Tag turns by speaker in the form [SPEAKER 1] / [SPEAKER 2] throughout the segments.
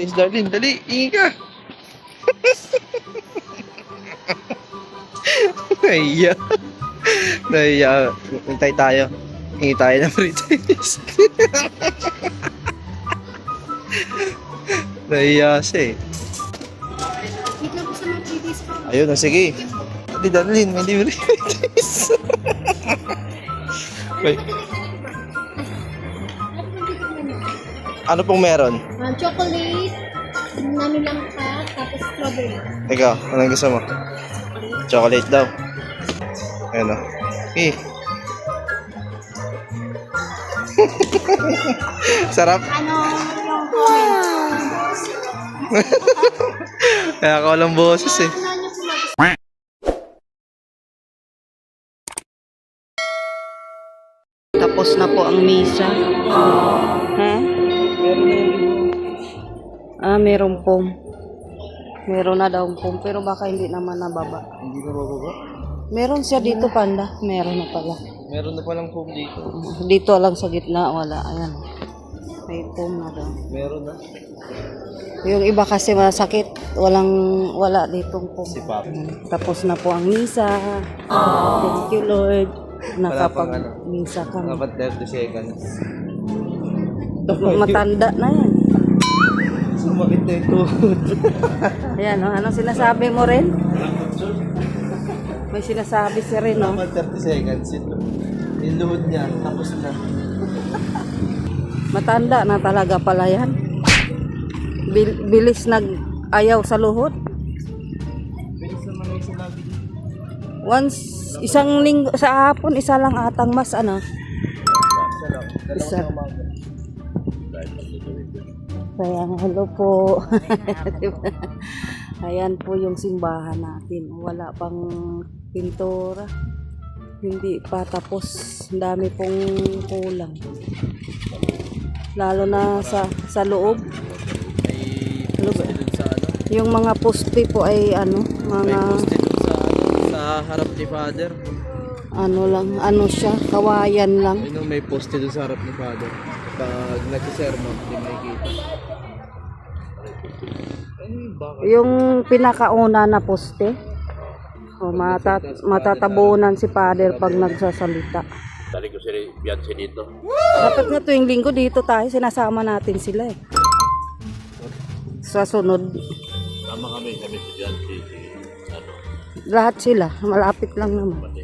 [SPEAKER 1] Miss Darlene, dali, hingi ka. Nahiya. Nahiya. Hintay tayo. Hingi tayo ng free taste. Nahiya siya eh.
[SPEAKER 2] Wait lang po sa mga previous po.
[SPEAKER 1] Ayun na, sige. Ate Darlene, may libre free taste. Wait, ano pong meron?
[SPEAKER 2] Chocolate, namin lang pa, tapos strawberry.
[SPEAKER 1] Ikaw, anong gusto mo? Chocolate daw. Ayun o. Eh. Sarap.
[SPEAKER 2] Ano yung comment?
[SPEAKER 1] Kaya ako walang boses eh.
[SPEAKER 2] Ano nyo po
[SPEAKER 3] Tapos na po ang misa. Ha? Meron pong. Meron na daw pong, pero baka hindi naman nababa.
[SPEAKER 1] Hindi na bababa?
[SPEAKER 3] Meron siya dito, Panda. Meron na pala.
[SPEAKER 1] Meron na palang foam dito.
[SPEAKER 3] Dito lang sa gitna, wala. Ayan. May foam na daw.
[SPEAKER 1] Meron na.
[SPEAKER 3] Yung iba kasi masakit. Wala ditong foam.
[SPEAKER 1] Si Papa.
[SPEAKER 3] Tapos na po ang misa. Thank you, Lord.
[SPEAKER 1] Wala pang ano.
[SPEAKER 3] Nakapag-misa kami.
[SPEAKER 1] Dapat 30 seconds.
[SPEAKER 3] Matanda na yan.
[SPEAKER 1] Sumakit na yung tuhod.
[SPEAKER 3] Ayan, no? Anong sinasabi mo rin? May sinasabi si Ren, no?
[SPEAKER 1] Dapat 30 seconds. Yung luhod niya, tapos na.
[SPEAKER 3] Matanda na talaga pala yan. Bilis nag-ayaw sa luhod.
[SPEAKER 1] Bilis naman yung sinabi niya.
[SPEAKER 3] Once, isang linggo, sa hapon, isa lang atang mas, ano? Isa. Kaya, hello po. Ayan po yung simbahan natin. Wala pang pintura. Hindi pa tapos. Dami pong kulang. Lalo na sa loob.
[SPEAKER 1] May poste dun sa ano.
[SPEAKER 3] Yung mga poste po ay ano,
[SPEAKER 1] May
[SPEAKER 3] mga
[SPEAKER 1] poste dun sa ano, sa harap ni Father.
[SPEAKER 3] ano lang, ano siya, kawayan lang.
[SPEAKER 1] Ayun, may poste dun sa harap ni Father. Pag nagsisermon, hindi makikita. Ay, bakit?
[SPEAKER 3] Yung pinakauna na poste. O, matatabunan si Father pag nagsasalita.
[SPEAKER 4] Dali ko si Beyonce dito.
[SPEAKER 3] Dapat nga tuwing linggo dito tayo, sinasama natin sila eh. Sa sunod,
[SPEAKER 4] Tama kami si Beyonce, si ano,
[SPEAKER 3] lahat sila, malapit lang naman.
[SPEAKER 4] pati.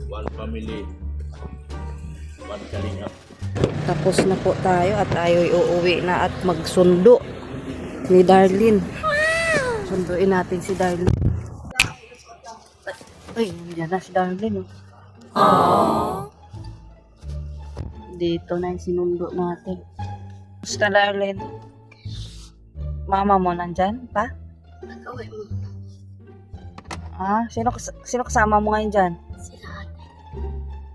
[SPEAKER 4] One family, one kalinga.
[SPEAKER 3] Tapos na po tayo at tayo'y uuwi na at magsundo ni Darlene. Sunduin natin si Darlene. Ay, nandiyan na si Darlene. Oh. Dito na yung sinundo natin. Basta Darlene. Mama mo nandyan pa?
[SPEAKER 2] Nag-away mo?
[SPEAKER 3] Ah, sino kasama mo ngayon dyan?
[SPEAKER 2] Sila ate.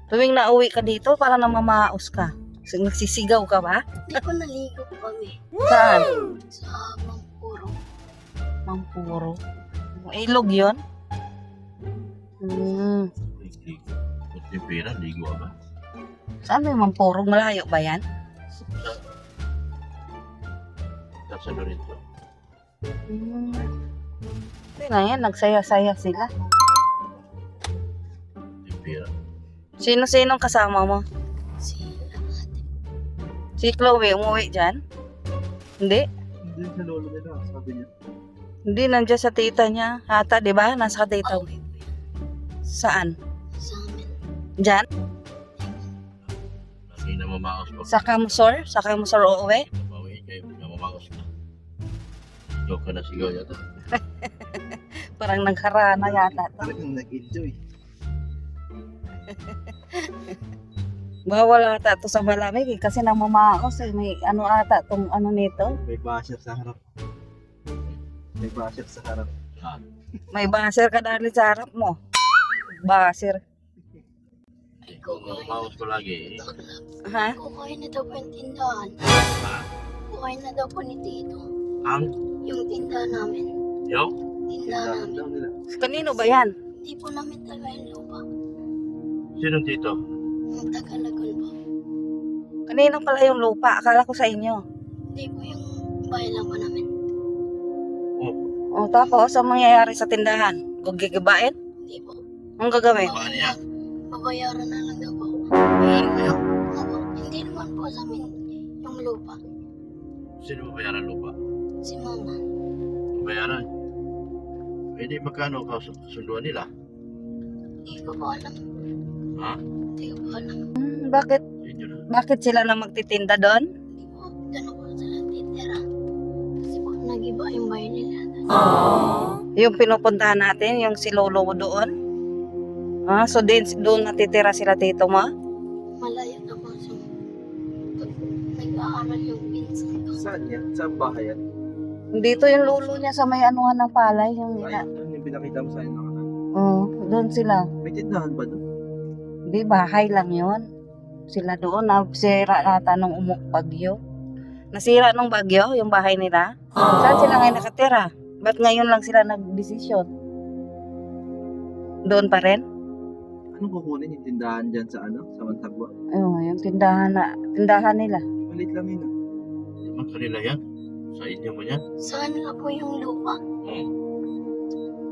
[SPEAKER 3] Tuwing nauwi ka dito, para namamaos ka. Nagsisigaw ka ba?
[SPEAKER 2] Hindi ko naligo kami.
[SPEAKER 3] Saan?
[SPEAKER 2] Sa Mampuro.
[SPEAKER 3] Mampuro. Ilog yun?
[SPEAKER 4] Kung yung pera, ligo ba?
[SPEAKER 3] Saan may Mampuro? Malayo ba yan?
[SPEAKER 4] Sa Loreto.
[SPEAKER 3] Hindi na yan, nagsaya-saya sila.
[SPEAKER 4] Yung pera.
[SPEAKER 3] Sino-sinong kasama mo?
[SPEAKER 2] Sila ate.
[SPEAKER 3] Si Chloe, umuwi dyan? Hindi?
[SPEAKER 1] Hindi sa lolo nila, sabi niya.
[SPEAKER 3] Hindi, nandiyan sa tita niya. Hata, di ba? Nasa tita.
[SPEAKER 2] Away po yan.
[SPEAKER 3] Saan?
[SPEAKER 2] Sa amin.
[SPEAKER 3] Dyan?
[SPEAKER 4] Lagi na mamakas pa.
[SPEAKER 3] Sa Kamusor? Sa Kamusor uuwi?
[SPEAKER 4] Bawi kayo, mamakas na. Joke ka na sigaw yata.
[SPEAKER 3] Parang nagharana yata.
[SPEAKER 1] Talagang nag-enjoy.
[SPEAKER 3] Bawal ata to sa malamig eh, kasi namamaos eh. May ano ata tong ano nito.
[SPEAKER 1] May basher sa harap. May basher sa harap.
[SPEAKER 4] Ah,
[SPEAKER 3] May baser ka dahil sa harap mo. Baser.
[SPEAKER 4] kung mamakas ko lagi,
[SPEAKER 3] Ha?
[SPEAKER 2] Kukain na daw po yung tindahan. Kukain na daw po ni Tito.
[SPEAKER 4] ang
[SPEAKER 2] Yung tindahan namin.
[SPEAKER 4] yo,
[SPEAKER 2] Tindahan namin.
[SPEAKER 1] Daw nila.
[SPEAKER 3] Kanino ba yan?
[SPEAKER 2] Hindi po namin talaga yung lupa.
[SPEAKER 4] sino dito?
[SPEAKER 2] Yung Tagalagon po.
[SPEAKER 3] Kanino pala yung lupa? Akala ko sa inyo.
[SPEAKER 2] Hindi po yung bahay lang po namin.
[SPEAKER 3] O tapos, ang mangyayari sa tindahan? Kung gigibain?
[SPEAKER 2] Hindi po.
[SPEAKER 3] Ang gagawin?
[SPEAKER 4] Paano yan?
[SPEAKER 2] Babayaran na lang daw po.
[SPEAKER 4] Bayaran kayo?
[SPEAKER 2] Opo, hindi naman po sa amin yung lupa.
[SPEAKER 4] Sino babayaran lupa?
[SPEAKER 2] Si mama.
[SPEAKER 4] Bayaran. Pwede magkano kasunduan nila?
[SPEAKER 2] Hindi ko po alam.
[SPEAKER 4] Ha?
[SPEAKER 2] Hindi ko po alam.
[SPEAKER 3] Bakit?
[SPEAKER 4] Yun yun.
[SPEAKER 3] Bakit sila na magtitinda doon?
[SPEAKER 2] Hindi po. Doon po sila titira. Kasi po nag-iba yung bahay nila.
[SPEAKER 3] Yung pinupuntahan natin, yung si Lolo mo doon? So doon natitira sila tito mo?
[SPEAKER 2] Malayo na po siya. Pag nag-aaral yung pinsan ko.
[SPEAKER 1] Saan yan? Saan bahay yan?
[SPEAKER 3] Dito yung lolo niya sa may anuhan ng palay. Yung
[SPEAKER 1] Ay, yun yung pinakita mo sa akin ng anak.
[SPEAKER 3] doon sila.
[SPEAKER 1] May tindahan ba doon?
[SPEAKER 3] Hindi, bahay lang yon. Sila doon, nasira nata nung bagyo. Nasira nung bagyo, yung bahay nila. Saan sila ngayon nakatira? Ba't ngayon lang sila nagdesisyon? Doon pa rin?
[SPEAKER 1] Anong kukunin yung tindahan dyan sa ano? Sa Mantagwa?
[SPEAKER 3] Yung tindahan nila.
[SPEAKER 1] Malit lang yun ah.
[SPEAKER 4] Hindi man kanila yan. Sa inyo mo yan.
[SPEAKER 2] Saan na po yung lupa?
[SPEAKER 4] Hmm.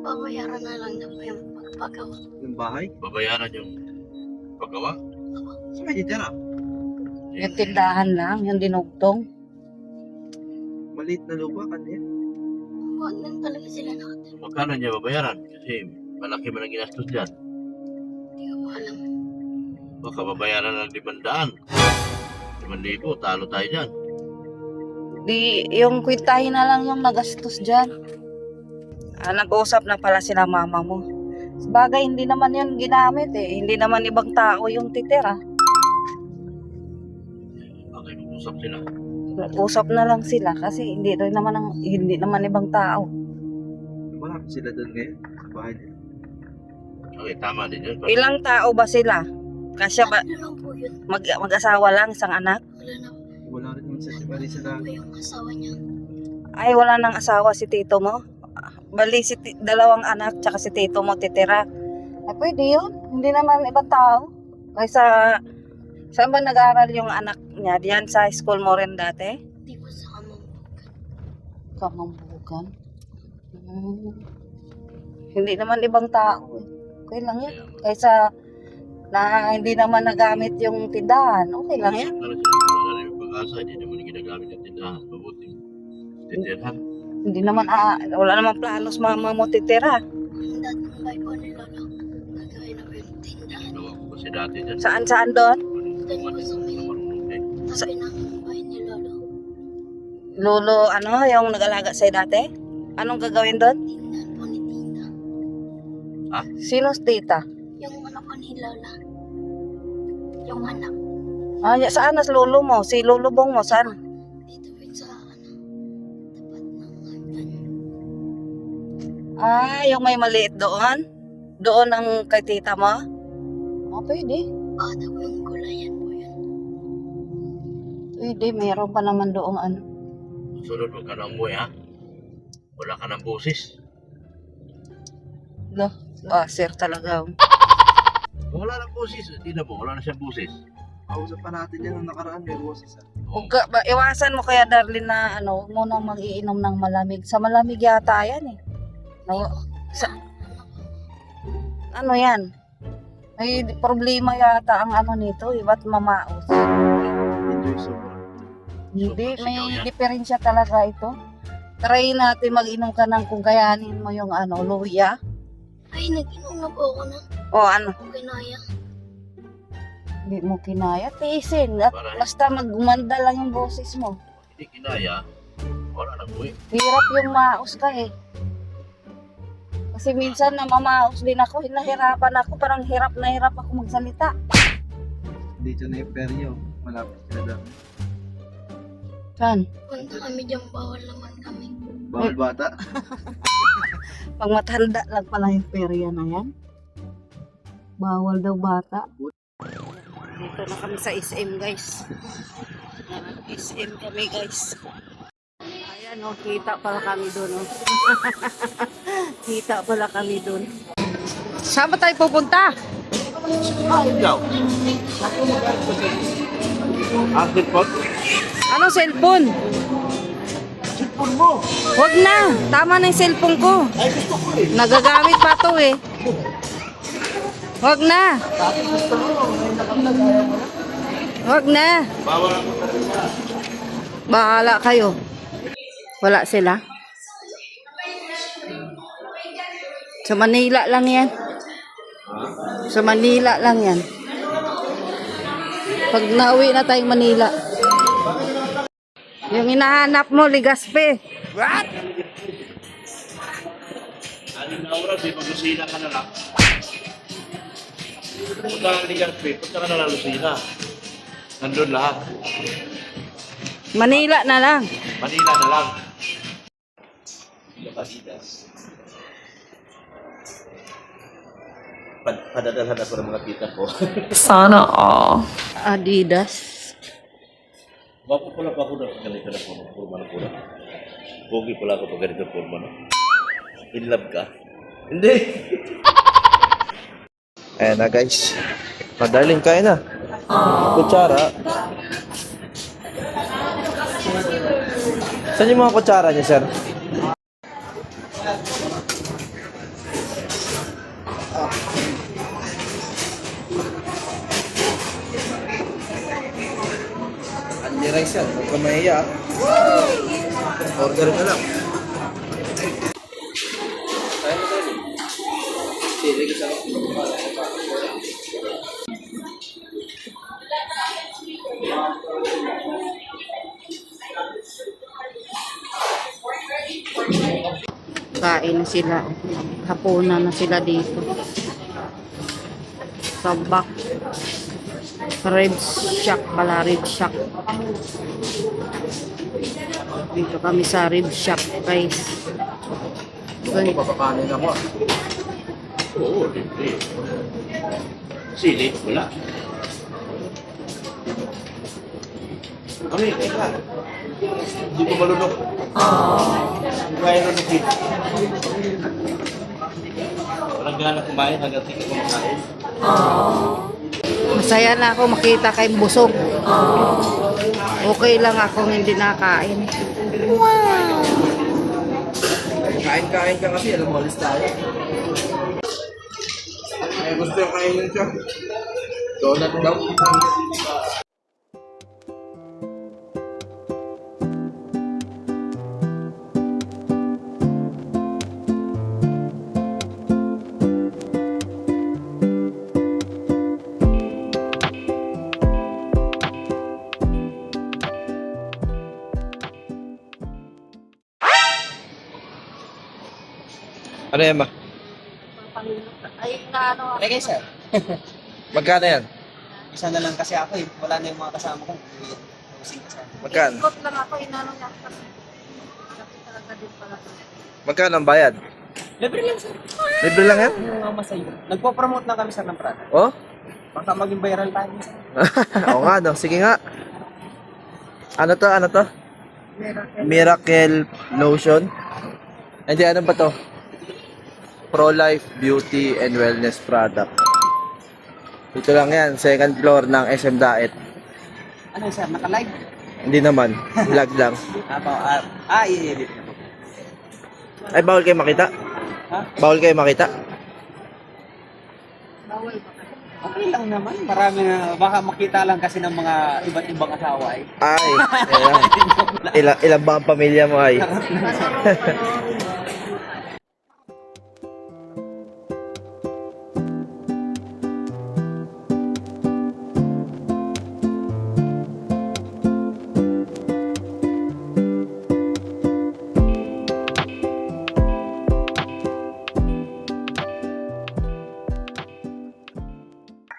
[SPEAKER 2] Babayaran na lang daw po yung pagpagawa.
[SPEAKER 1] Yung bahay?
[SPEAKER 4] Babayaran yung paggawa.
[SPEAKER 1] Sa may titira?
[SPEAKER 3] Yung tindahan lang, yung dinugtong.
[SPEAKER 1] Maliit na lupa kanina.
[SPEAKER 2] Buwan lang talaga sila nakatira.
[SPEAKER 4] Magkano niya babayaran? Kasi malaki man ang ginastos dyan.
[SPEAKER 2] Hindi ko po alam.
[SPEAKER 4] Baka babayaran ng 500. 5,000, talo tayo dyan.
[SPEAKER 3] Di, yung kwintahin na lang yung nagastos dyan. Nag-usap na pala sila mama mo. Sabagay, hindi naman yun ginamit eh. Hindi naman ibang tao yung titira.
[SPEAKER 4] Baka mag-usap sila.
[SPEAKER 3] Nag-usap na lang sila kasi hindi naman ibang tao.
[SPEAKER 1] Marami sila doon ngayon. Sa bahay nila.
[SPEAKER 4] Okay, tama din yun.
[SPEAKER 3] Ilang tao ba sila? Kasya ba
[SPEAKER 2] Ano lang po yun?
[SPEAKER 3] mag-asawa lang, isang anak?
[SPEAKER 2] Wala na po.
[SPEAKER 1] Wala rin naman sa Marisa na.
[SPEAKER 2] Po yung asawa niya.
[SPEAKER 3] Ay, wala nang asawa si tito mo? Bali, dalawang anak tsaka si tito mo titira. Ay, pwede yun. Hindi naman ibang tao. Kaysa, saan ba nag-aaral yung anak niya? Diyan sa school mo rin dati?
[SPEAKER 2] Hindi po sa kamambukan.
[SPEAKER 3] Kamambukan? Hindi naman ibang tao eh. Okay lang yan. Kaysa na hindi naman nagamit yung tindahan, okay lang yan.
[SPEAKER 4] Para sila wala na yung pag-asa, hindi naman ginagamit ng tindahan. Mabuti. Tindahan.
[SPEAKER 3] Hindi naman, wala namang planos mama mo titira.
[SPEAKER 2] Ang dating bahay po ni Lolo. Nagawin na po yung tindahan.
[SPEAKER 4] Ginawa ko kasi dati dyan.
[SPEAKER 3] Saan doon?
[SPEAKER 2] Doon po sa may
[SPEAKER 4] Marunong eh.
[SPEAKER 2] tabi ng bahay ni Lolo.
[SPEAKER 3] Lolo, yung nag-alaga sa'yo dati? Anong gagawin doon?
[SPEAKER 2] Tindahan po ni Tita.
[SPEAKER 3] Sino's tita?
[SPEAKER 2] Yung anak po ni Lola. Yung anak.
[SPEAKER 3] Saan nas lolo mo? Si lolo bong mo, saan?
[SPEAKER 2] Dito po sa tapat ng hagdan.
[SPEAKER 3] Yung may maliit doon? Doon ang kay tita mo? Pwede.
[SPEAKER 2] Baka po yung gulayan po yun.
[SPEAKER 3] Pwede, meron pa naman doon ano.
[SPEAKER 4] Sunod, huwag ka na umuwi ha. Wala ka ng busis.
[SPEAKER 3] Sir talaga.
[SPEAKER 4] Wala ng busis. Hindi na po. Wala na siyang busis.
[SPEAKER 1] Kausap pa natin yan nung nakaraan. May boses ah.
[SPEAKER 3] Iwasan mo kaya Darlene na huwag mo nang mag-iinom ng malamig. Sa malamig yata yan eh. Ano yan? May problema yata ang ano nito, ba't mamaos?
[SPEAKER 1] Enjoy sober.
[SPEAKER 3] Hindi,
[SPEAKER 4] Sobrang
[SPEAKER 3] may
[SPEAKER 4] sigaw yan.
[SPEAKER 3] diferensya talaga ito. Try natin mag-inom ka ng kung kayanin mo yung luya.
[SPEAKER 2] Ay, nag-inom na po ako ng kinaya.
[SPEAKER 3] Hindi mo kinaya, tiisin. At basta magumanda lang yung boses mo.
[SPEAKER 4] Hindi kinaya. Wala nang umuwi.
[SPEAKER 3] Hirap yung maos ka eh. Kasi minsan na mamaos din ako, nahirapan ako, parang hirap na hirap ako magsalita.
[SPEAKER 1] Dito na yung peryo. Malapit sila dami.
[SPEAKER 3] Saan?
[SPEAKER 2] Punta kami dyan, bawal naman kami.
[SPEAKER 1] Bawal bata.
[SPEAKER 3] Pag matanda lang pala yung perya na yan. Bawal daw bata. Dito na kami sa SM guys. SM kami guys. Ayan kita pala kami doon. Kita pala kami doon. Saan ba tayo pupunta?
[SPEAKER 4] Ikaw. Akit po.
[SPEAKER 3] Anong cellphone?
[SPEAKER 4] cellphone mo.
[SPEAKER 3] Huwag na. Tama na yung cellphone ko.
[SPEAKER 4] Ay, gusto ko eh.
[SPEAKER 3] Nagagamit pa to eh. Huwag na. Huwag na.
[SPEAKER 4] Bawal ako.
[SPEAKER 3] Bahala kayo. Wala sila. Sa Manila lang yan. Sa Manila lang yan. Pag nauwi na tayong Manila. Yung hinahanap mo, Ligaspe.
[SPEAKER 4] What? Ano na oras eh, mag-Lucina ka na lang. Punta ka ni Garpe, punta ka na lang Lucina. Nandun lahat.
[SPEAKER 3] Manila na lang.
[SPEAKER 4] Manila na lang. Adidas. Padadalhan ako ng mga tita ko.
[SPEAKER 5] Sana all.
[SPEAKER 3] Adidas.
[SPEAKER 4] Bapo pala pa ako na ganito na forma na pula. Pogi pala ako pag ganito forma na. In love ka? Hindi.
[SPEAKER 1] Ayan na guys. Madaling kain na. Kutsara. Saan yung mga kutsara niya, sir? Andy rice yan. Huwag ka mahiya. Order ka lang. Kaya mo tayo. Sili ka sa
[SPEAKER 3] Kain na sila. Hapunan na sila dito. Sabak. Ribs shack pala. Ribs shack. Dito kami sa ribs shack guys.
[SPEAKER 1] papakanin ako.
[SPEAKER 4] Oo, hindi. Sili, wala. Kami, teka. Hindi ko malunok. Hindi kaya lunukin. Walang gana kumain hanggang hindi ko kumakain.
[SPEAKER 3] Masaya na ako makita kayong busog. Okay lang akong hindi nakain.
[SPEAKER 1] Kain-kain ka kasi, alam mo, alis tayo. Ay, gusto yung kainin siya. Donut daw. Ano yan ba?
[SPEAKER 3] Ay, naano ako.
[SPEAKER 6] Okay, sir.
[SPEAKER 1] Magkano yan?
[SPEAKER 6] Isa na lang kasi ako eh. Wala na yung mga kasama ko. Using kasi.
[SPEAKER 1] Magkano?
[SPEAKER 3] Ikot lang ako, inano niya ako kasi. Sakit talaga din pala.
[SPEAKER 1] Magkano ang bayad?
[SPEAKER 6] Libre lang, sir.
[SPEAKER 1] Libre lang yan?
[SPEAKER 6] Yung masaya. Nagpo-promote lang kami, sir, ng product.
[SPEAKER 1] Oh?
[SPEAKER 6] Baka maging viral tayo, sir.
[SPEAKER 1] Oo nga, no? Sige nga. Ano to? Ano to? Miracle Lotion. Hindi, ano ba to? Pro-Life Beauty and Wellness Product. Ito lang yan, second floor ng SM Daet.
[SPEAKER 6] Ano, sir? Naka-live?
[SPEAKER 1] Hindi naman, vlog lang.
[SPEAKER 6] I-edit na po.
[SPEAKER 1] Ay, bawal kayo makita?
[SPEAKER 6] Ha?
[SPEAKER 1] Bawal kayo makita?
[SPEAKER 6] Okay lang naman. Marami na. Baka makita lang kasi ng mga iba't ibang asawa eh.
[SPEAKER 1] Ay, ayan. Ilan ba ang pamilya mo ay?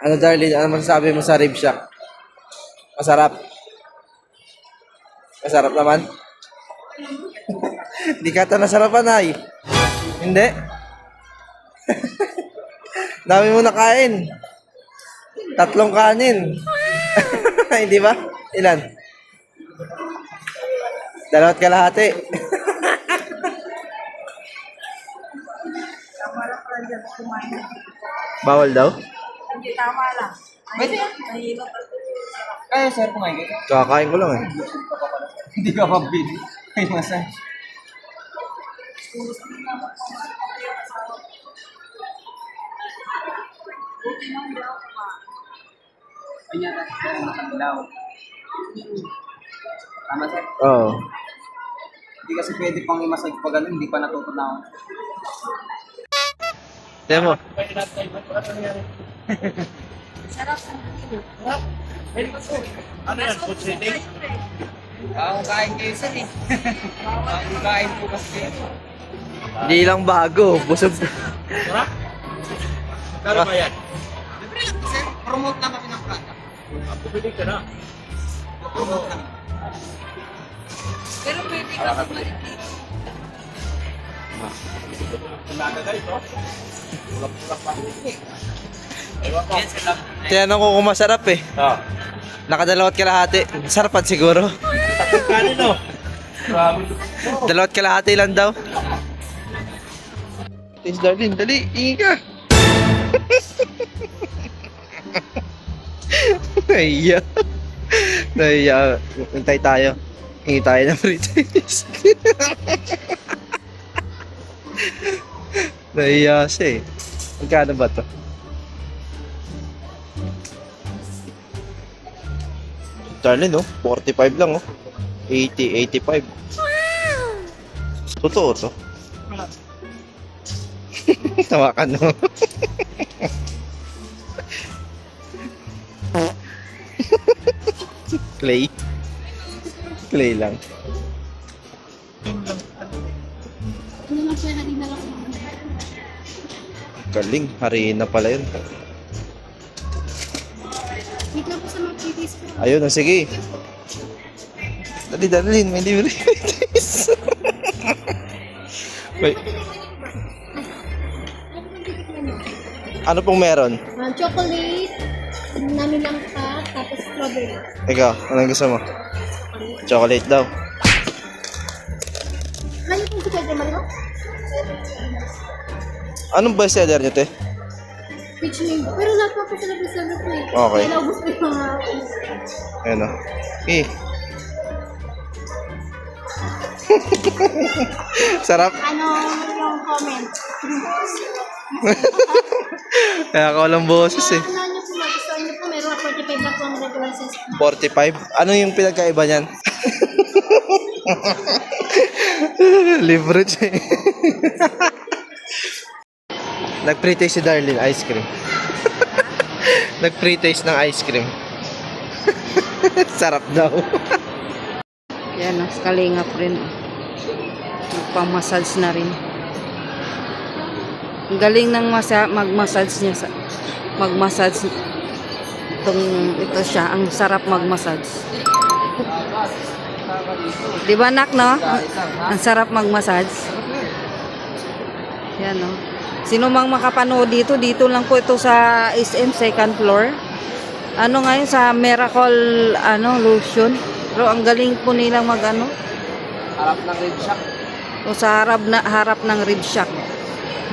[SPEAKER 1] Ano darling, ano masasabi mo sa rib shack? Masarap. Masarap naman. Hindi ka ito nasarapan ay. Hindi. Dami mo nakain. 3 kanin. Hindi ba? Ilan? 2 kalahati. Bawal daw?
[SPEAKER 6] Pwede. Kaya, sir, kumain ka.
[SPEAKER 1] Kakain ko lang eh.
[SPEAKER 6] Hindi ka mabili. Ay, masaya. Kanya kasi mataglaw. Tama sir?
[SPEAKER 1] Oo.
[SPEAKER 6] Hindi kasi pwede pang i-massage pag ano, hindi pa natutunaw.
[SPEAKER 1] Tignan mo.
[SPEAKER 4] Ano yan? Food setting?
[SPEAKER 6] Kain kayo sir eh. Kain po kasi.
[SPEAKER 1] Hindi lang bago. Busog.
[SPEAKER 4] Sarap? Kano ba yan?
[SPEAKER 6] Libre lang sir. Promote lang kami ng product.
[SPEAKER 4] Bumili ka na.
[SPEAKER 6] Promote lang.
[SPEAKER 3] Pero pwede ka bumalik.
[SPEAKER 4] Nagagay ito. Ulap-ulap pa. Ewan ko.
[SPEAKER 6] Yes, sir lang.
[SPEAKER 1] Tinanong ko kung masarap eh.
[SPEAKER 4] Ah.
[SPEAKER 1] Nakadalawat kalahati. Sarapan siguro.
[SPEAKER 4] Kanino? Grabe.
[SPEAKER 1] Dalawat kalahati lang daw. Please, darling, dali. Ingi ka. Naiya. Naiya. Hintay tayo. Hingi tayo ng free taste. Naiya siya eh. Magkano ba to? Darling, oh. 45 lang, oh. 80, 85. Totoo to. Tawakan mo. Clay. Clay lang.
[SPEAKER 2] Ano lang siya, hari na lang.
[SPEAKER 1] Galing. Hariin na pala yun.
[SPEAKER 2] Wait lang po sa mga previous ko.
[SPEAKER 1] Ayun, oh, sige. Dali, dalhin. May libre. Wait. Ano pong meron?
[SPEAKER 2] Chocolate, nano lang ka, tapos strawberry.
[SPEAKER 1] Ikaw, anong gusto mo? Chocolate daw.
[SPEAKER 2] Ano po si Pedro Mario?
[SPEAKER 1] Anong best seller nyo, te?
[SPEAKER 2] Peach mango. Pero lahat po sila bisag ko eh.
[SPEAKER 1] Okay.
[SPEAKER 2] Kaya naubos ko yung mga...
[SPEAKER 1] Ayun, oh. Eh. Sarap.
[SPEAKER 2] Ano yung comment?
[SPEAKER 1] Kaya ako walang boses eh.
[SPEAKER 2] Ano nyo po magustuhan nyo po? Meron na 45 na po ang regular size.
[SPEAKER 1] 45? Ano yung pinagkaiba niyan? Libre siya eh. Nag-pre-taste si Darlene ice cream. Nag-pre-taste ng ice cream. Sarap daw.
[SPEAKER 3] Yan, kalingap rin. Pang-massage na rin. Ang galing ng mag-massage niya. Mag-massage. Ito siya. Ang sarap mag-massage. Di ba, nak, no? Ang sarap mag-massage. Yan, no? Sino mang makapanood dito, dito lang po ito sa SM second floor. Ano ngayon sa Miracle lotion. Pero ang galing po nilang mag-ano.
[SPEAKER 6] Harap ng red shop.
[SPEAKER 3] O sa harap ng rib shack.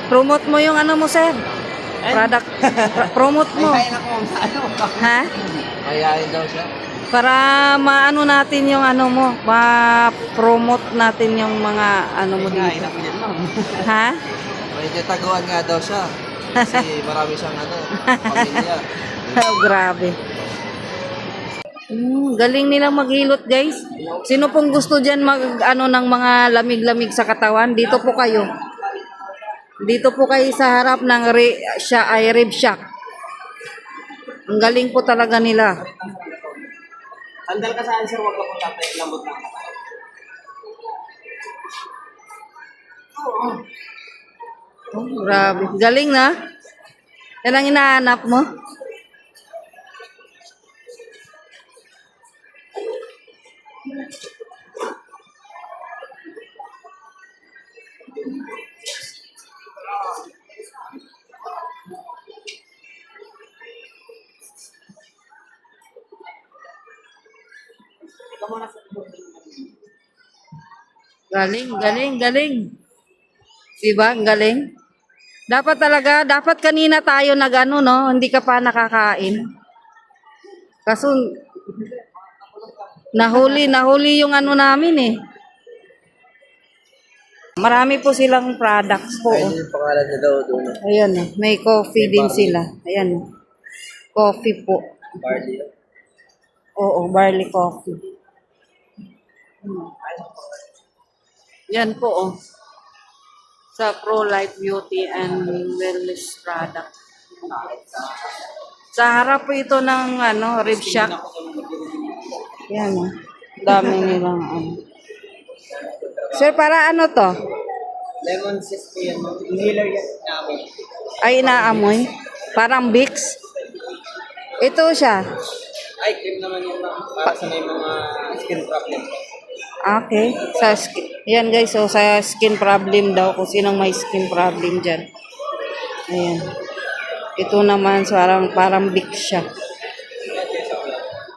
[SPEAKER 3] Promote mo yung ano mo, sir. Product. Promote mo.
[SPEAKER 6] Kaya na ko sa ano.
[SPEAKER 3] Ha?
[SPEAKER 1] Mayayain daw siya.
[SPEAKER 3] Para maano natin yung ano mo, ma-promote natin yung mga ano mo
[SPEAKER 6] Kaya
[SPEAKER 3] dito.
[SPEAKER 6] na ko yan, ma'am.
[SPEAKER 3] Ha?
[SPEAKER 1] May tataguan nga daw siya. Kasi marami siyang pamilya.
[SPEAKER 3] Oh, grabe. Galing nilang maghilot, guys. Sino pong gusto dyan ng mga lamig-lamig sa katawan? Dito po kayo. Dito po kayo sa harap ng rib shack. Ang galing po talaga nila.
[SPEAKER 6] Sandal ka saan, sir? Huwag ka po tatay. Lambot lang.
[SPEAKER 3] Oh, grabe. Galing na. Yan ang hinahanap mo. Galing, galing, galing. Diba? Ang galing. Dapat kanina tayo nag-ano, no? Hindi ka pa nakakain. Kaso, nahuli yung ano namin eh. Marami po silang products po.
[SPEAKER 1] Ayun yung pangalan niya daw doon.
[SPEAKER 3] Ayan, may coffee din sila. Ayan, coffee po.
[SPEAKER 1] Barley.
[SPEAKER 3] Oo, barley coffee. Yan po, oh. Sa Pro Life Beauty and Wellness product. Sa harap po ito ng rib shack. Yan, oh. Dami nilang Sir, para ano to?
[SPEAKER 6] Lemon zest po yan. Inhaler yan namin.
[SPEAKER 3] Ay, inaamoy. Parang Vicks. Ito siya.
[SPEAKER 6] Ay, cream naman yun ma'am. Para sa may mga skin problem.
[SPEAKER 3] Okay. Yan guys, so sa skin problem daw, kung sinong may skin problem dyan. Ayan. Ito naman, parang Vicks siya.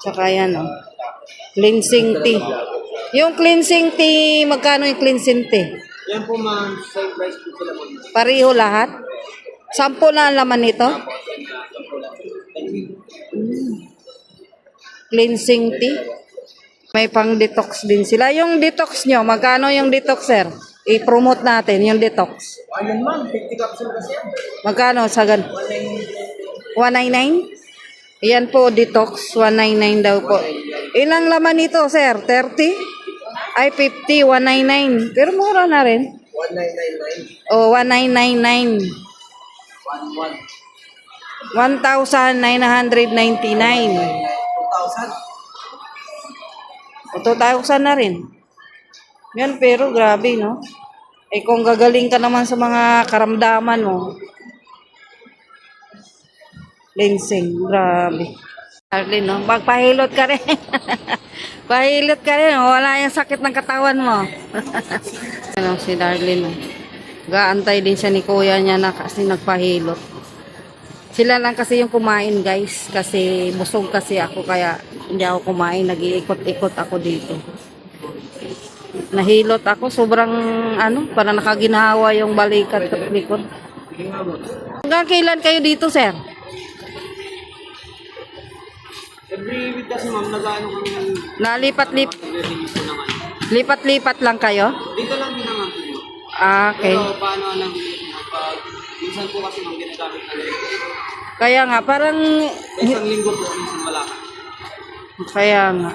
[SPEAKER 3] Tsaka yan, oh. Cleansing tea. Yung cleansing tea, magkano yung cleansing tea?
[SPEAKER 6] Yan po ma'am, same price po sila ma'am.
[SPEAKER 3] Pareho lahat? 10 na ang laman nito? Cleansing tea. May pang detox din sila. Yung detox nyo, magkano yung detox, sir? I-promote natin yung detox.
[SPEAKER 6] Ayun ma'am, 50 capsule kasi yan.
[SPEAKER 3] Magkano sa 199? Yan po, detox. 199 daw po. Ilang laman nito, sir? 30? Ay, 50. 199. Pero mura na rin.
[SPEAKER 1] 1999.
[SPEAKER 3] O, 1999. 1,999.
[SPEAKER 1] 2,000.
[SPEAKER 3] 2,000 na rin. Yan, pero grabe, no? Eh, kung gagaling ka naman sa mga karamdaman mo, cleansing, grabe. Arlene, no? Magpahilot ka rin. Pahilot ka rin, wala yung sakit ng katawan mo. Ano, si Darlene, no? Gaantay din siya ni kuya niya na kasi nagpahilot. Sila lang kasi yung kumain, guys, kasi busog kasi ako, kaya hindi ako kumain, nag-iikot-ikot ako dito. Nahilot ako, sobrang parang nakaginawa yung balikat at likod. Hanggang kailan kayo dito, sir?
[SPEAKER 6] Every week kasi ma'am, nag-ano kami ng
[SPEAKER 3] Nalipat-lipat
[SPEAKER 6] po naman.
[SPEAKER 3] lipat-lipat lang kayo?
[SPEAKER 6] Dito lang din naman po.
[SPEAKER 3] Okay.
[SPEAKER 6] Pero paano lang pag minsan po kasi ma'am ginagamit na rin.
[SPEAKER 3] Kaya nga, parang...
[SPEAKER 6] Isang linggo po, minsan wala ka.
[SPEAKER 3] Kaya nga.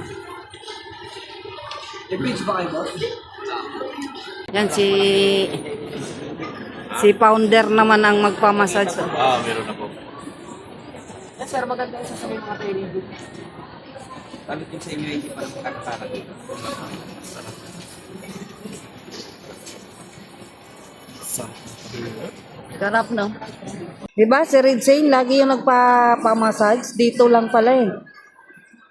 [SPEAKER 6] May page ba kayo boss?
[SPEAKER 3] Yan si founder naman ang magpamassage.
[SPEAKER 4] Meron ako.
[SPEAKER 6] Yes sir, maganda isa sa mga training group. Damit yung sa inyo, hindi pa lang kakasara dito.
[SPEAKER 3] Sarap, no? Diba, si Red Zane, lagi yung nagpapamassage. Dito lang pala eh.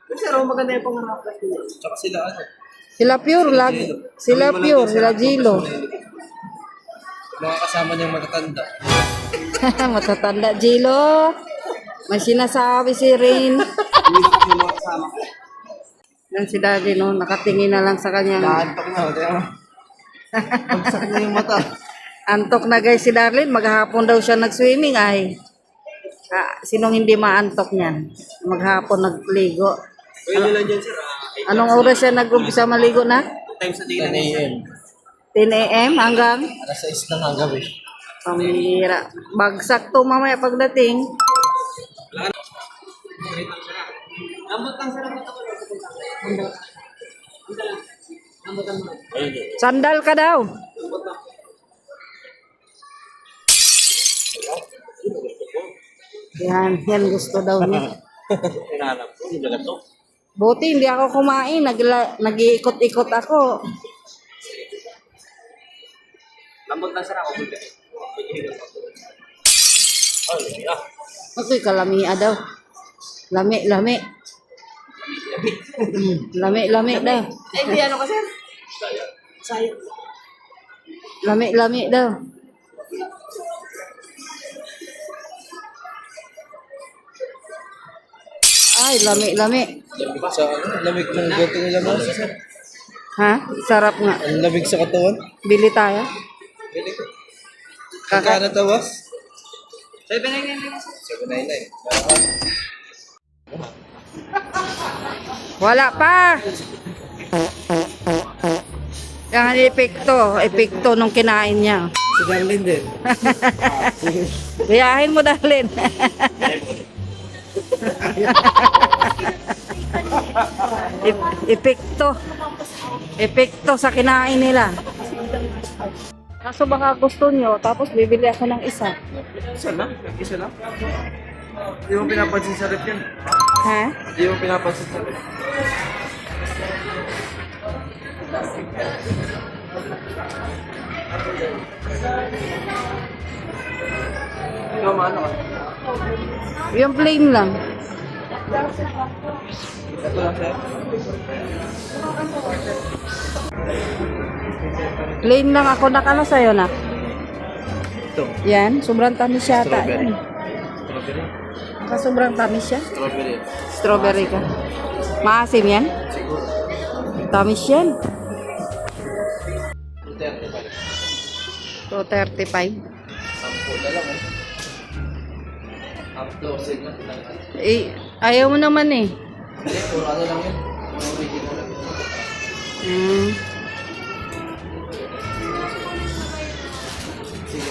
[SPEAKER 6] Yes sir, maganda yung pangarap nila.
[SPEAKER 1] Tsaka sila
[SPEAKER 3] Sila Pure, lagi. Sila Pure, sila Gilo.
[SPEAKER 1] mga kasama niyang matatanda.
[SPEAKER 3] Matatanda, Gilo. May sinasabi si Rain.
[SPEAKER 6] Hindi na kasi mga kasama ko.
[SPEAKER 3] Yan si Daddy, no? Nakatingin na lang sa kanyang...
[SPEAKER 1] Naantok na. Pagsak na yung mata.
[SPEAKER 3] Antok na guys si Darlene. Maghapon daw siya nag-swimming ay. Sinong hindi maantok niyan? Maghapon nagligo.
[SPEAKER 6] Pwede lang dyan sir.
[SPEAKER 3] Anong oras siya nag-umpisa maligo na?
[SPEAKER 6] 2 times a day
[SPEAKER 1] 10
[SPEAKER 6] lang.
[SPEAKER 1] a.m.
[SPEAKER 3] 10 a.m. hanggang
[SPEAKER 1] Alas 6 ng gabi.
[SPEAKER 3] pamilira. Bagsak to mamaya pagdating.
[SPEAKER 6] Lambot lang sir. Lambotan mo.
[SPEAKER 3] Sandal ka daw.
[SPEAKER 6] Lambot lang.
[SPEAKER 3] Yan gusto daw niya.
[SPEAKER 4] Hinahanap ko, hindi na to.
[SPEAKER 3] Buti hindi ako kumain. Nag-iikot-ikot ako.
[SPEAKER 6] Lambot lang sir ako.
[SPEAKER 3] Okay, kalamia daw. Lami. Lami daw.
[SPEAKER 6] Eh, di ano ka sir?
[SPEAKER 3] Lami daw. Ay, lami.
[SPEAKER 1] Sa lamig ng goto nila mo.
[SPEAKER 3] Ha? Sarap nga.
[SPEAKER 1] Ang lamig sa katawan.
[SPEAKER 3] Bili tayo.
[SPEAKER 1] Kaka to, boss?
[SPEAKER 6] 799
[SPEAKER 1] 799.
[SPEAKER 3] Wala pa. Yan epekto nung kinain niya.
[SPEAKER 1] Si Darlene din.
[SPEAKER 3] Gayahin mo, Darlene. Epekto sa kinain nila. Kaso baka gusto nyo, tapos bibili ako ng isa.
[SPEAKER 1] Isa lang? Isa lang? Hindi mo pinapansin sa rep yun.
[SPEAKER 3] Ha?
[SPEAKER 1] Hindi mo pinapansin sa rep. Ikaw maano ka?
[SPEAKER 3] Yung plain lang.
[SPEAKER 1] Ito lang sir.
[SPEAKER 3] Plain lang ako. Nakano sa'yo na?
[SPEAKER 1] Ito.
[SPEAKER 3] Yan, sobrang tamis yata.
[SPEAKER 1] Strawberry.
[SPEAKER 3] Yan.
[SPEAKER 1] Strawberry.
[SPEAKER 3] Sobrang tamis siya.
[SPEAKER 1] Strawberry.
[SPEAKER 3] Strawberry ka. Maasim yan?
[SPEAKER 1] Siguro.
[SPEAKER 3] Tamis yan.
[SPEAKER 1] 230 pa rin.
[SPEAKER 3] 235.
[SPEAKER 1] 10 na lang eh. Half dozen na.
[SPEAKER 3] Eh, ayaw mo naman eh.
[SPEAKER 1] Hindi, puro ano lang yun. Original lang.
[SPEAKER 3] Hmm.
[SPEAKER 1] Sige.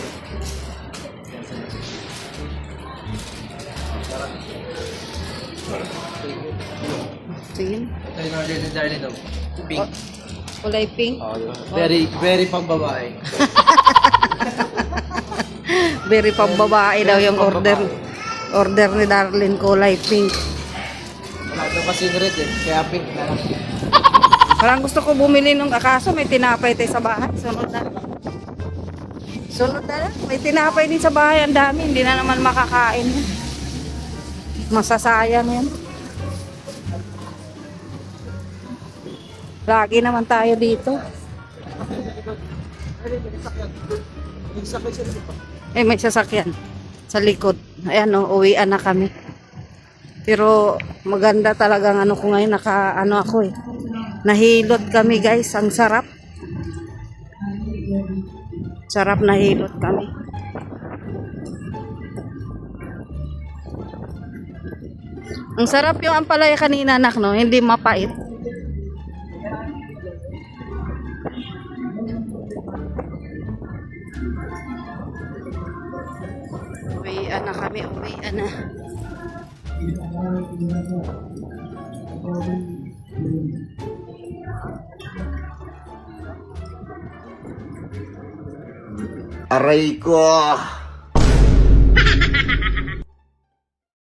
[SPEAKER 3] Sige.
[SPEAKER 1] Ito yung order ni Darlene daw. Pink.
[SPEAKER 3] Kulay pink.
[SPEAKER 1] Oh, very, very pang babae.
[SPEAKER 3] Very pambabae daw yung order. Order ni Darlene, kulay pink.
[SPEAKER 1] Wala daw kasi red eh. Kaya pink na lang.
[SPEAKER 3] Parang gusto ko bumili nung akaso, may tinapay tayo sa bahay. Sunod na. Sunod na lang. May tinapay din sa bahay. Ang dami. Hindi na naman makakain. Masasayang yan. Lagi naman tayo dito. Eh, may sasakyan sa likod. Ayan o, uwian na kami. Pero maganda talagang ano ko ngayon, ano ako eh. Nahilot kami guys, ang sarap. Sarap nahilot kami. Ang sarap yung ampalaya kanina anak no, hindi mapait. Uwian na kami, uwian na.
[SPEAKER 4] Aray ko!